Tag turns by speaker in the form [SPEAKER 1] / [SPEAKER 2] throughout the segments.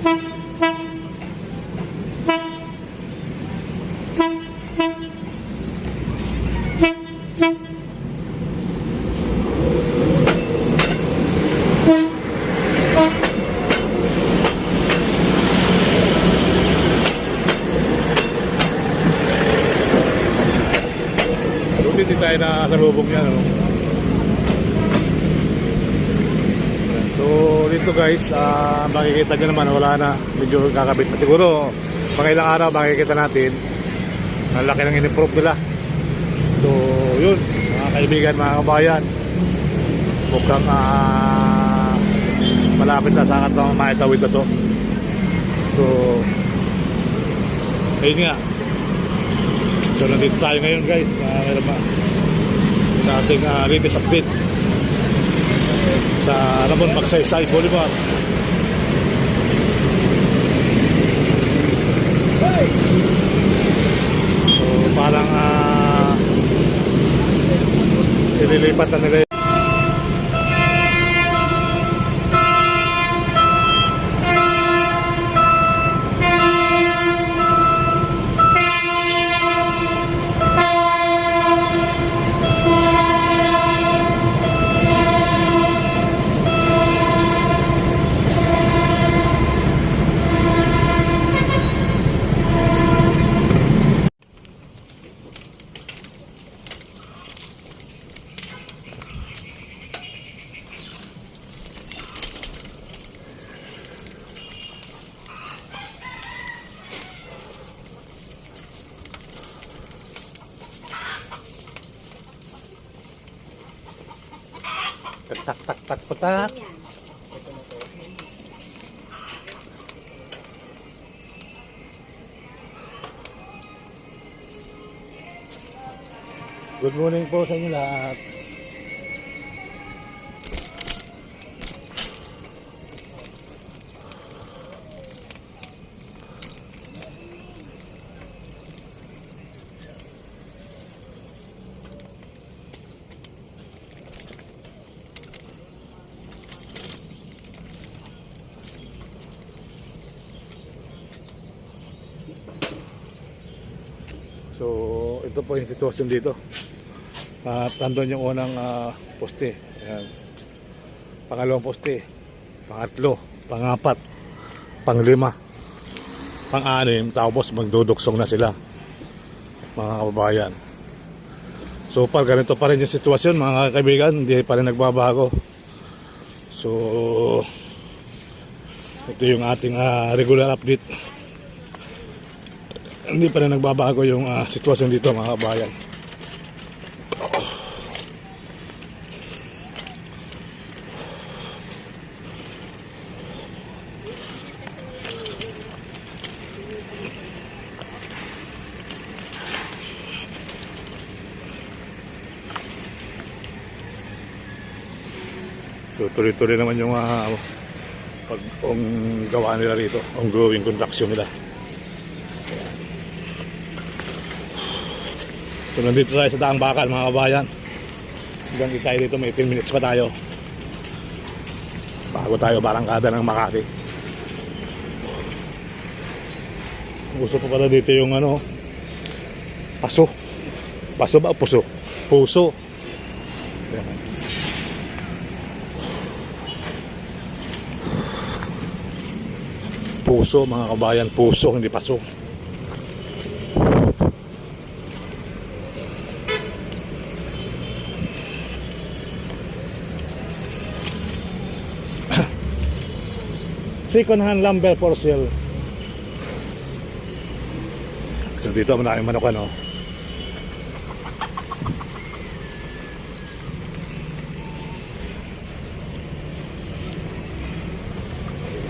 [SPEAKER 1] Hindi tayo nakasalubong yan, no? So dito guys, makikita nyo naman wala na, medyo kakabit na siguro mga ilang araw makikita natin ang laki ng in-improve nila. So yun mga kaibigan, mga kabayan, mukhang malapit na sa akat ng maitawid na to. So ayun nga, so nandito tayo ngayon guys, sa ating latest update sa Ramon Magsaysay Boulevard. So parang ililipat na nila. Tak tak tak tak tak. Good morning po sa inyo lahat. So ito po yung sitwasyon dito. At andun yung unang poste. Ayan. Pangalawang poste, pangatlo, pangapat, panglima, pang-anim, tapos magduduksong na sila, mga kababayan. So par ganito pa rin yung sitwasyon, mga kaibigan, hindi pa rin nagbabago. So ito yung ating regular update. Hindi pa rin nagbabago yung sitwasyon dito, mga kabayan. So tuloy-tuloy naman yung gawa nila rito, ongoing construction nila. So nandito tayo sa Daang Bakal, mga kabayan. Hanggang tayo dito, may 10 minutes pa tayo bago tayo barangkada ng Makati. Gusto pa pala dito yung paso. Paso ba o puso? Puso. Ayan. Puso, mga kabayan, puso, hindi paso. Second hand lumber for sale. So dito maraming manok, ano.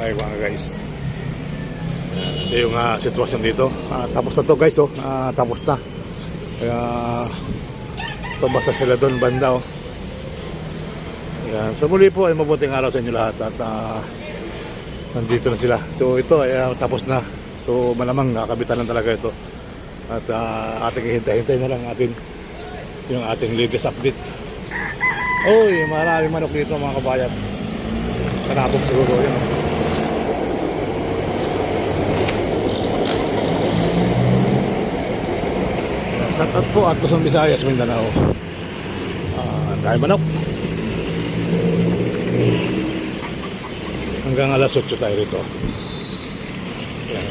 [SPEAKER 1] Okay mga guys, ito yung sitwasyon dito. Tapos na to guys, tapos na. Kaya basta sila doon banda, oh. Yan. So muli po ay mabuting araw sa inyo lahat. At nandito na sila. So ito ay tapos na. So malamang nakabitan na talaga ito. At ating hintay-hintay na lang yung ating latest update. Oy, maraming manok dito, mga kabayan. Kanapok siguro yun. Shoutout po at Luzon, Visayas, Mindanao. Ang dahil manok. Hanggang alas 8 tayo rito. Yan.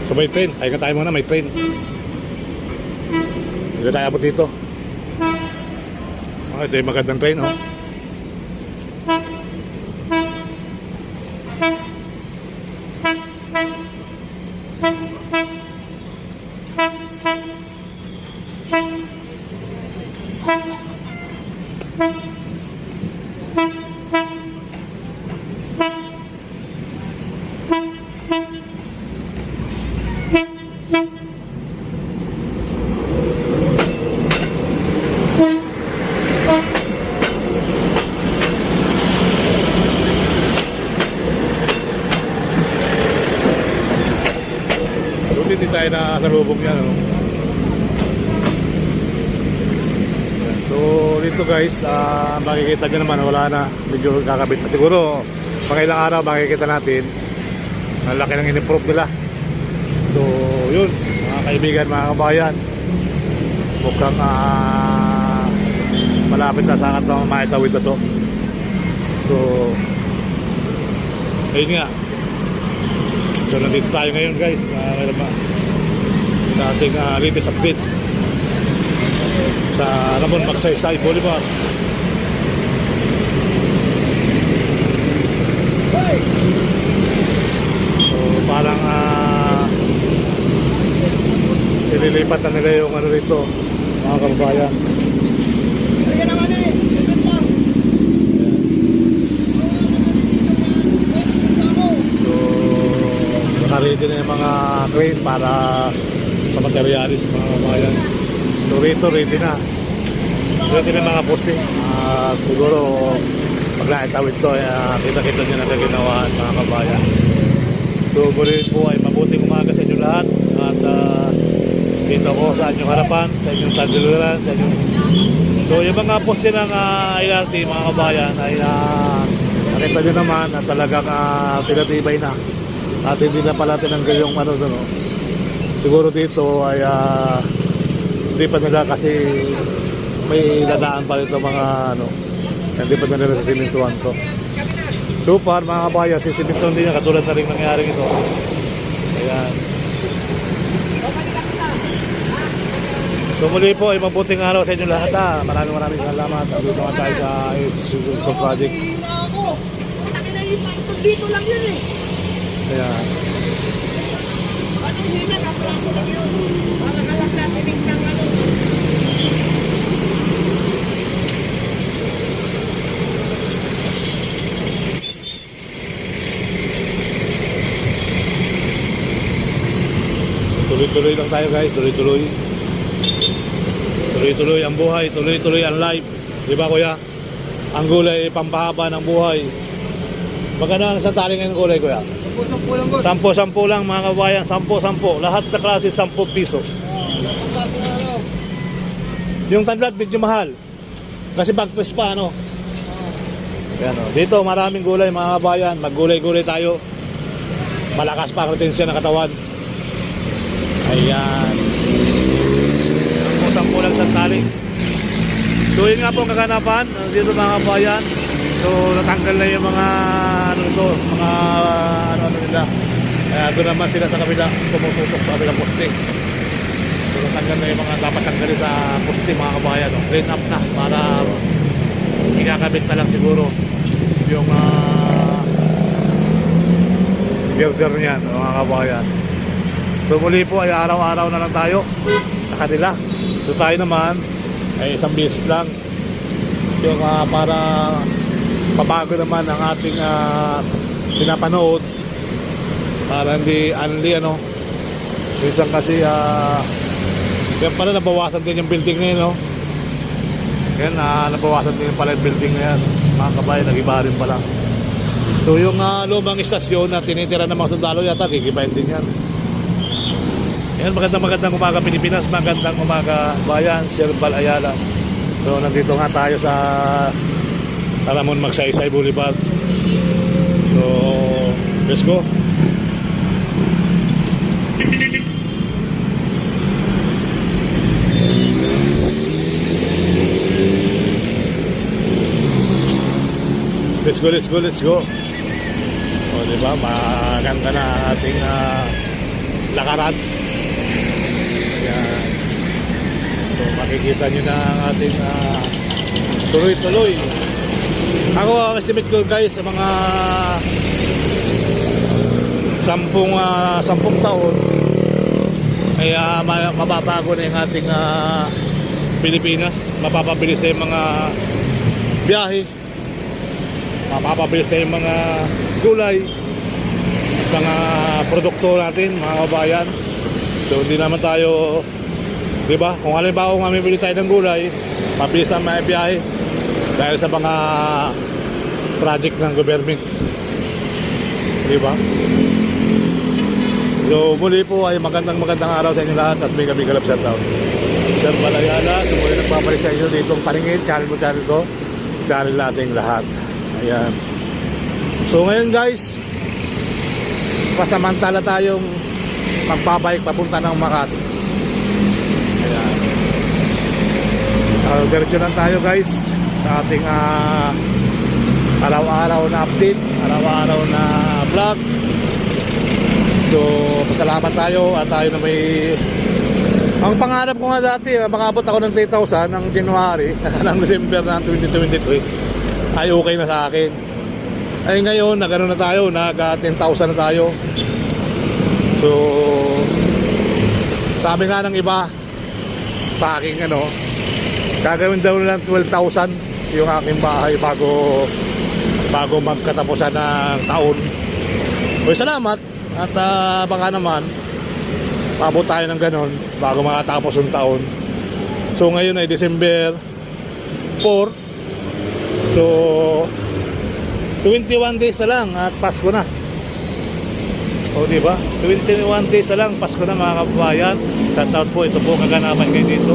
[SPEAKER 1] So may train. Ay tayo muna, may train. Hindi tayo abot dito. Ito yung magandang train, oh. Hindi tayo na salubong yan, ano? So dito guys, makikita nyo naman wala na, medyo kakabit na siguro mga ilang araw makikita natin ang laki ng in-improve nila. So yun mga kaibigan, mga kabayan, mukhang malapit na sa akat ng maitawid na to. So ayun nga. So nandito tayo ngayon guys, sa ating latest update sa Ramon Magsaysay Boulevard. So parang ililipat na nila yung ano rito, mga kababayan. Ready na yung mga crane para sa materialis, mga kabayan. So rito ready na yung mga posting. Siguro pag naitawid to, kita-kita nyo na gaginawahan, mga kabayan. So muli po ay mabuting umaga sa inyo lahat. At dito ko sa inyong harapan, sa inyong tagiliran, sa inyong... So yung mga posting ng LRT, mga kabayan, ay nakita nyo naman na talagang pinatibay na. At hindi na pala tinanggal yung ano doon, no? Siguro dito ay hindi pa nila kasi may dadaan pa rito mga ano, hindi pa nila sa simintuan to. So far mga kabayan, si simintuan din niya katulad na rin nangyari ito. Ayan. So muli po ay mabuting araw sa inyo lahat, ha. Maraming salamat. Dito nga tayo sa HCC Project.
[SPEAKER 2] Dito lang yun eh.
[SPEAKER 1] Ayan.
[SPEAKER 2] Ano yun na, kaplaso lang yun. Para kalak natin ng ano.
[SPEAKER 1] Tuloy-tuloy lang tayo guys, tuloy-tuloy. Tuloy-tuloy ang buhay, tuloy-tuloy ang life. Di ba kuya? Ang gulay, pampahaba ng buhay. Magkano ang isang tali ngayon gulay kuya?
[SPEAKER 2] 10 lang boss.
[SPEAKER 1] 10 lang mga kabayan, 10. Lahat na klase 10 piso. Yung tanlad medyo mahal. Kasi bagpes pa ano. Yan, oh. Dito maraming gulay mga kabayan, maggulay-gulay tayo. Malakas pa ang retensyon ng katawan. Ayan. 10 lang isang tali. So yun nga po ang kaganapan dito mga kabayan. So natanggal na yung mga ano ito, mga ano nila. Doon naman sila sa kabila tumututok sa kabilang poste. So natanggal na yung mga dapat tanggalin sa poste mga kabayan. Clean up na para ikakabit na lang siguro yung girder niyan mga kabayan. So muli po ay araw-araw na lang tayo sa kanila. So tayo naman ay isang beses lang yung para pabago naman ang ating pinapanood para hindi only ano minsan kasi yan pala nabawasan din yung building na yun, no? Yan nabawasan din pala yung building na yan mga kabayan, nag-iba rin pala. So yung lumang istasyon na tinitira ng mga sundalo yata gigibahin din yan. Yan, magandang umaga Pilipinas, magandang umaga bayan, Sir Bal Ayala. So nandito nga tayo sa Ramon Magsaysay Boulevard. Let's go. Let's go. O, diba? Maganda na ating lakaran. Ayan. So, makikita nyo na ang ating tuloy-tuloy. Ako, ang estimate ko guys, sa mga 10 taon, ay mababago na yung ating Pilipinas. Mapapabilis na yung mga biyahe. Mapapabilis na yung mga gulay at mga produkto natin, mga kabayan. So hindi naman tayo, di ba? Kung halimbawa kung mamimili tayo ng gulay, mabilis na may biyahe dahil sa mga project ng gobyerno, di ba? So muli po ay magandang araw sa inyo lahat at may gabi-galap sa taon. Sir Balayala, sumuli nagpapalik sa inyo ditong Paningin, channel ko, channel nating lahat. Ayan. So ngayon guys, pasamantala tayong magpabike papunta ng Makati. Ayan. Diretso lang tayo guys sa ating araw-araw na update, araw-araw na vlog. So pasalamat tayo at tayo na may, ang pangarap ko nga dati, makabot ako ng 3,000 ng January ng December ng 2023 ay okay na sa akin. Ay ngayon, nagano na tayo, nag 10,000 na tayo. So sabi nga ng iba sa akin, gagawin daw lang 12,000 yung aking bahay bago magkatapusan ng taon. So salamat at baka naman paabot tayo ng ganon bago makatapos yung taon. So ngayon ay December 4. So 21 days na lang at Pasko na. O di ba? 21 days na lang Pasko na mga kababayan. Sa taon po, ito po kaganapan kayo dito.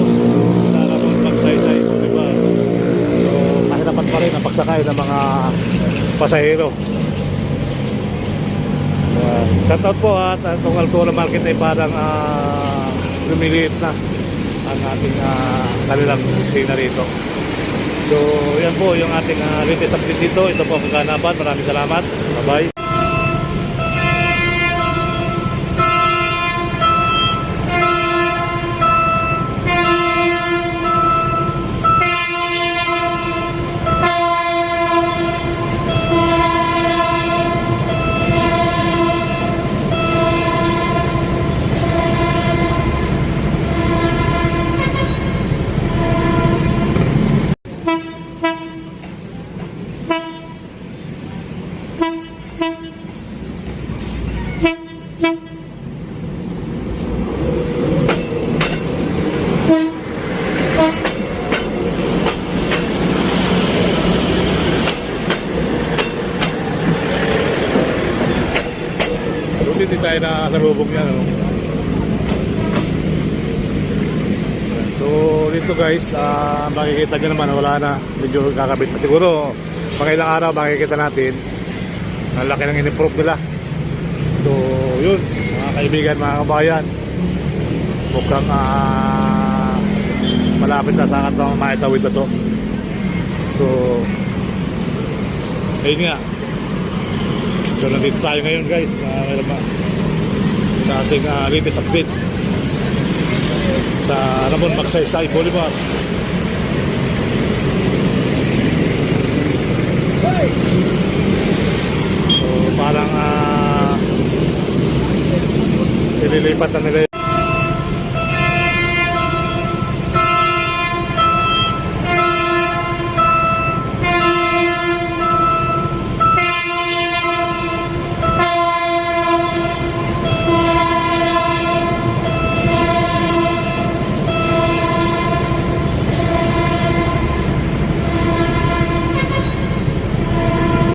[SPEAKER 1] Sana po magsaysay po, di ba? So kahirapan pa rin ang pagsakay ng mga pasahero. Sa taon po at itong Altura Market ay parang lumiliit na ang ating kanilang kusina rito. So, yan po yung ating latest update dito. Ito po ang kaganapan. Maraming salamat. Bye-bye. Hindi tayo na salubong yan, So dito guys, makikita nyo naman wala na, medyo kakabit na siguro mga ilang araw makikita natin ang laki ng in-improve nila. So yun mga kaibigan, mga kabayan, mukhang malapit na sa katang maitawid na to. So ayun nga. So nandito tayo ngayon guys sa ating latest update sa Ramon Magsaysay Boulevard. So parang ililipat na nila